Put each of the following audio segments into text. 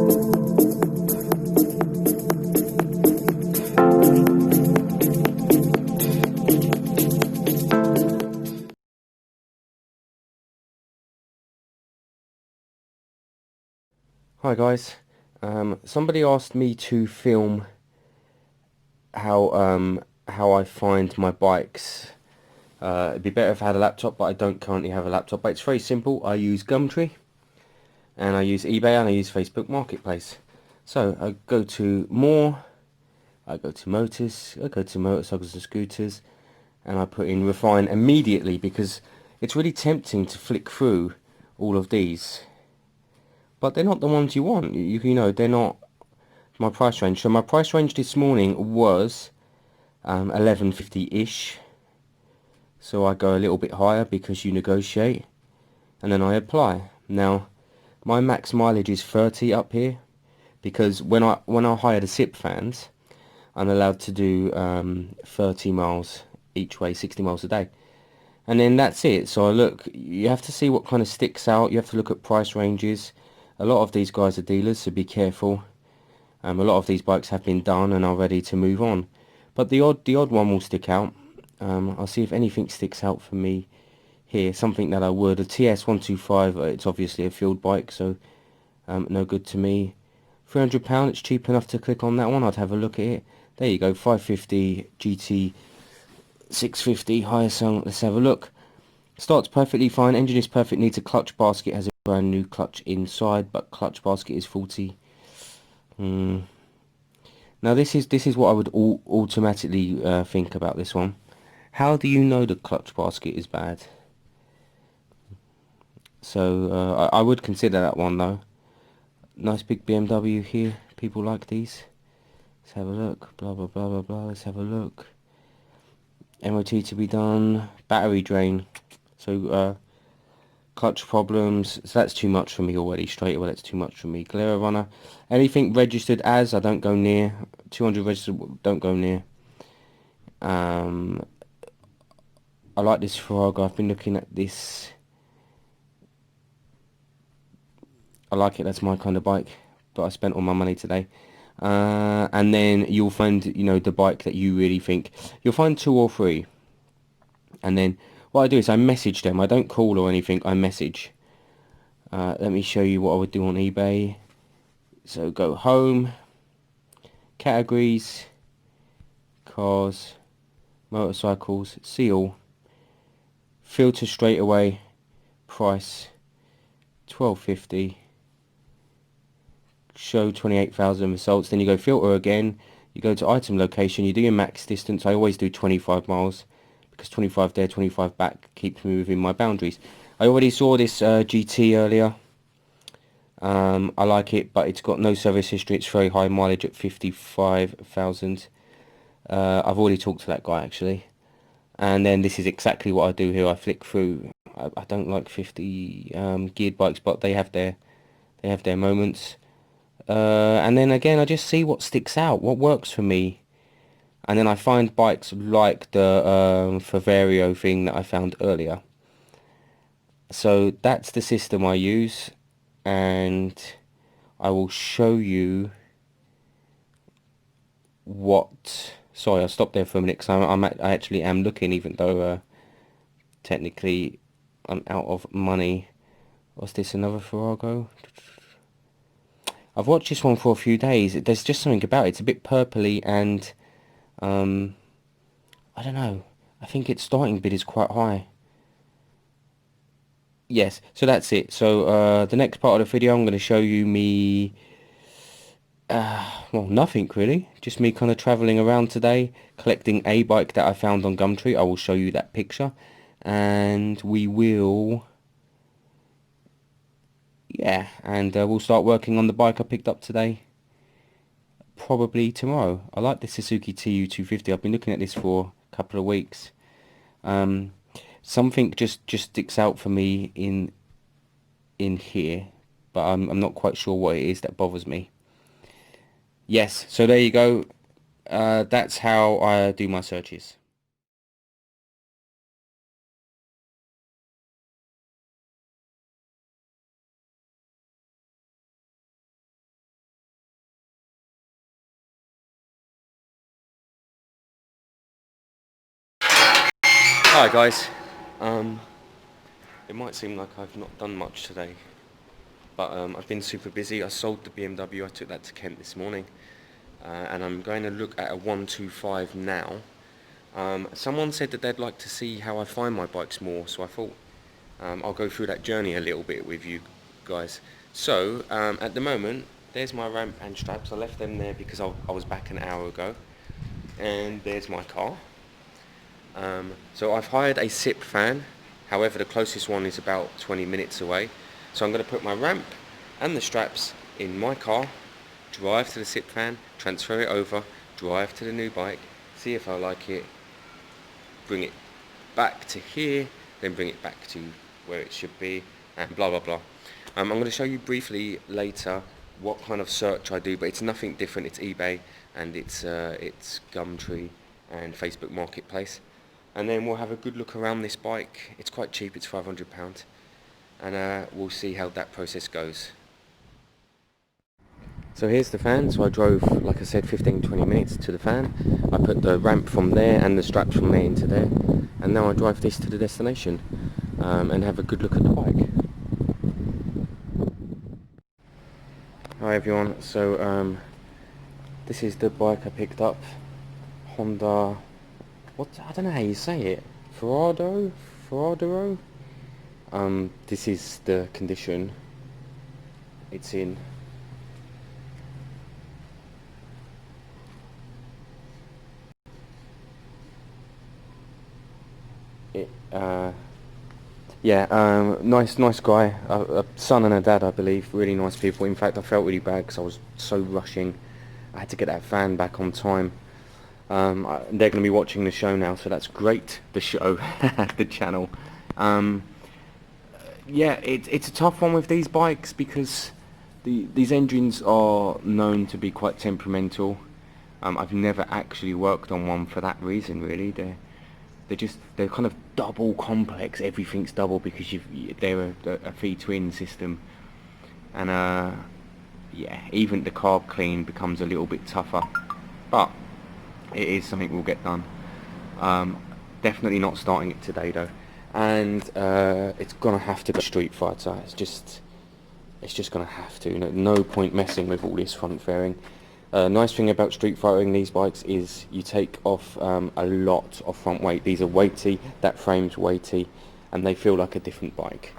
Hi guys, somebody asked me to film how I find my bikes. It'd be better if I had a laptop, but I don't currently have a laptop. But it's very simple. I use Gumtree, and I use eBay, and I use Facebook Marketplace. So I go to More, I go to Motors, I go to Motorcycles and Scooters, and I put in Refine immediately because it's really tempting to flick through all of these, but they're not the ones you want. You know, they're not my price range. So my price range this morning was 11.50-ish. So I go a little bit higher because you negotiate, and then I apply. Now my max mileage is 30 up here because when I hire the SIP fans, I'm allowed to do 30 miles each way, 60 miles a day. And then that's it. So I look, you have to see what kind of sticks out. You have to look at price ranges. A lot of these guys are dealers, so be careful. A lot of these bikes have been done and are ready to move on, but the odd one will stick out. I'll see if anything sticks out for me here. Something that I would. A TS125. It's obviously a field bike, so no good to me. £300. It's cheap enough to click on that one. I'd have a look at it. There you go. 550 GT 650 higher song. Let's have a look. Starts perfectly fine. Engine is perfect. Needs a clutch basket. Has a brand new clutch inside, but clutch basket is faulty. Now this is what I would automatically think about this one. How do you know the clutch basket is bad? So I would consider that one though. Nice big BMW here. People like these. Let's have a look. Blah blah blah blah blah. Let's have a look. MOT to be done. Battery drain. So clutch problems. So that's too much for me already. Straight away, that's too much for me. Glera runner. Anything registered as, I don't go near. 200 registered, don't go near. I like this Farrago. I've been looking at this. I like it. That's my kind of bike. But I spent all my money today. And then you'll find, you know, the bike that you really think. You'll find 2 or 3. And then what I do is I message them. I don't call or anything. I message. Let me show you what I would do on eBay. So go home. Categories. Cars. Motorcycles. See all. Filter straight away. Price. 12.50. Show 28,000 results. Then you go filter again. You go to item location. You do your max distance. I always do 25 miles because 25 there, 25 back keeps me within my boundaries. I already saw this GT earlier. I like it, but it's got no service history. It's very high mileage at 55,000. I've already talked to that guy actually. And then this is exactly what I do here. I flick through. I don't like 50 geared bikes, but they have their moments. And then again, I just see what sticks out, what works for me. And then I find bikes like the Favario thing that I found earlier. So that's the system I use, and I will show you what... Sorry, I'll stop there for a minute because I actually am looking, even though technically I'm out of money. What's this, another Farrago? I've watched this one for a few days. There's just something about it. It's a bit purpley and I don't know. I think its starting bid is quite high. Yes, so that's it. So the next part of the video, I'm going to show you me, well, nothing really. Just me kind of traveling around today, collecting a bike that I found on Gumtree. I will show you that picture. And we will, yeah, and we'll start working on the bike I picked up today. Probably tomorrow. I like the Suzuki TU250. I've been looking at this for a couple of weeks. Something just sticks out for me in here, but I'm not quite sure what it is that bothers me. Yes, so there you go. That's how I do my searches. Hi guys. It might seem like I've not done much today, but I've been super busy. I sold the BMW. I took that to Kent this morning, and I'm going to look at a 125 now. Someone said that they'd like to see how I find my bikes more, so I thought I'll go through that journey a little bit with you guys. So at the moment, there's my ramp and straps. I left them there because I was back an hour ago, and there's my car. So I've hired a SIP fan, however the closest one is about 20 minutes away. So I'm going to put my ramp and the straps in my car, drive to the SIP fan, transfer it over, drive to the new bike, see if I like it, bring it back to here, then bring it back to where it should be, and blah blah blah. I'm going to show you briefly later what kind of search I do, but it's nothing different. It's eBay and it's Gumtree and Facebook Marketplace. And then we'll have a good look around this bike. It's quite cheap, it's £500, and we'll see how that process goes. So here's the fan. So I drove, like I said, 15-20 minutes to the fan. I put the ramp from there and the straps from there into there, and now I drive this to the destination and have a good look at the bike. Hi everyone, so this is the bike I picked up, Honda, I don't know how you say it, Ferrado? This is the condition it's in. Nice guy, a son and a dad, I believe, really nice people. In fact, I felt really bad because I was so rushing. I had to get that van back on time. They're going to be watching the show now, so that's great. The show, the channel. It's a tough one with these bikes because these engines are known to be quite temperamental. I've never actually worked on one for that reason, really. They're kind of double complex. Everything's double because they're a V-twin system, and even the carb clean becomes a little bit tougher, but it is something we'll get done. Definitely not starting it today though, and it's gonna have to go Street Fighter. It's just gonna have to. No point messing with all this front fairing. Nice thing about street fighting these bikes is you take off a lot of front weight. These are weighty, that frame's weighty, and they feel like a different bike.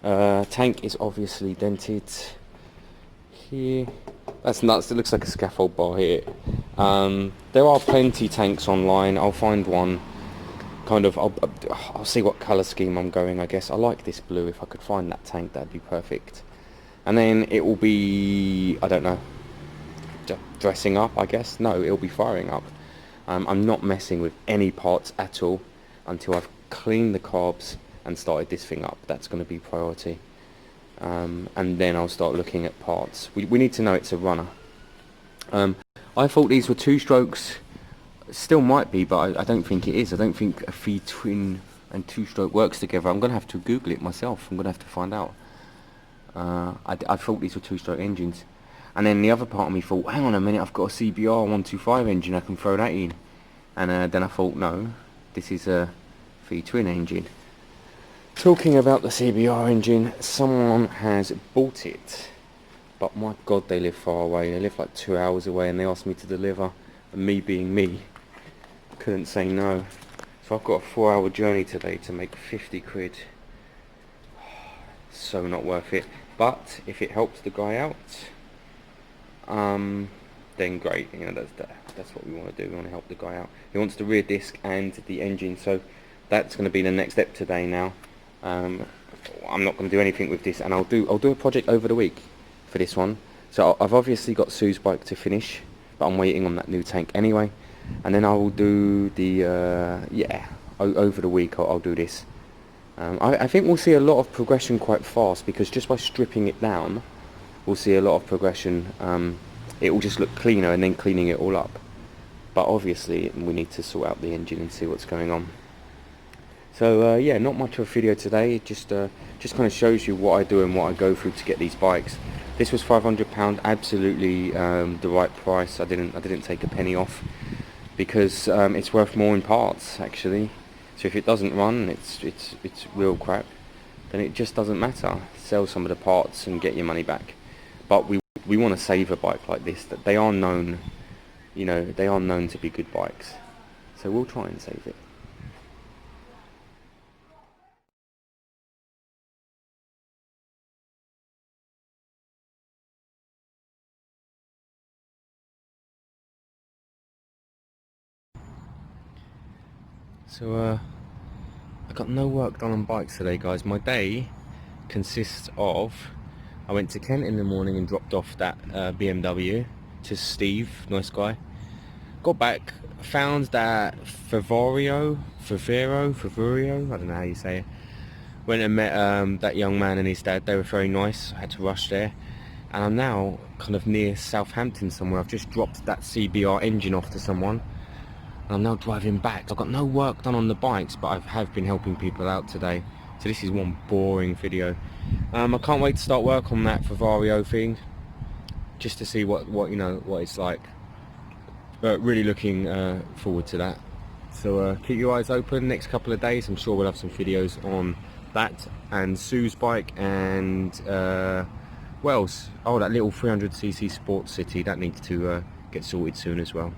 Tank is obviously dented here. That's nuts, it looks like a scaffold bar here. There are plenty tanks online. I'll find one. I'll see what colour scheme I'm going, I guess. I like this blue. If I could find that tank, that'd be perfect. And then it will be, I don't know, dressing up, I guess. No, it'll be firing up. I'm not messing with any parts at all until I've cleaned the carbs and started this thing up. That's going to be priority. And then I'll start looking at parts. We need to know it's a runner. I thought these were two strokes. Still might be, but I don't think it is. I don't think a V-twin and two-stroke works together. I'm going to have to Google it myself. I'm going to have to find out. I thought these were two-stroke engines. And then the other part of me thought, hang on a minute, I've got a CBR 125 engine, I can throw that in. And then I thought, no, this is a V-twin engine. Talking about the CBR engine, someone has bought it. But my God, they live far away. They live like 2 hours away, and they asked me to deliver. And me being me, couldn't say no. So I've got a 4-hour journey today to make 50 quid. So not worth it. But if it helps the guy out, then great. That's what we want to do. We want to help the guy out. He wants the rear disc and the engine, so that's going to be the next step today. Now, I'm not going to do anything with this, and I'll do a project over the week for this one. So I've obviously got Sue's bike to finish, but I'm waiting on that new tank anyway. And then I will do the over the week. I'll do this. I think we'll see a lot of progression quite fast, because just by stripping it down, we'll see a lot of progression. It will just look cleaner, and then cleaning it all up. But obviously we need to sort out the engine and see what's going on. So not much of a video today. It just kind of shows you what I do and what I go through to get these bikes. This was £500, absolutely the right price. I didn't take a penny off, because it's worth more in parts actually. So if it doesn't run, it's real crap, then it just doesn't matter. Sell some of the parts and get your money back. But we want to save a bike like this, that they are known, you know, they are known to be good bikes. So we'll try and save it. So I got no work done on bikes today, guys. My day consists of, I went to Kent in the morning and dropped off that BMW to Steve, nice guy. Got back, found that Favoro, I don't know how you say it. Went and met that young man and his dad. They were very nice. I had to rush there. And I'm now kind of near Southampton somewhere. I've just dropped that CBR engine off to someone. And I'm now driving back. I've got no work done on the bikes, but I have been helping people out today. So this is one boring video. I can't wait to start work on that Favoro thing, just to see what you know, what it's like. But really looking forward to that. So keep your eyes open. Next couple of days, I'm sure we'll have some videos on that and Sue's bike and what else? Oh, that little 300cc Sports City, that needs to get sorted soon as well.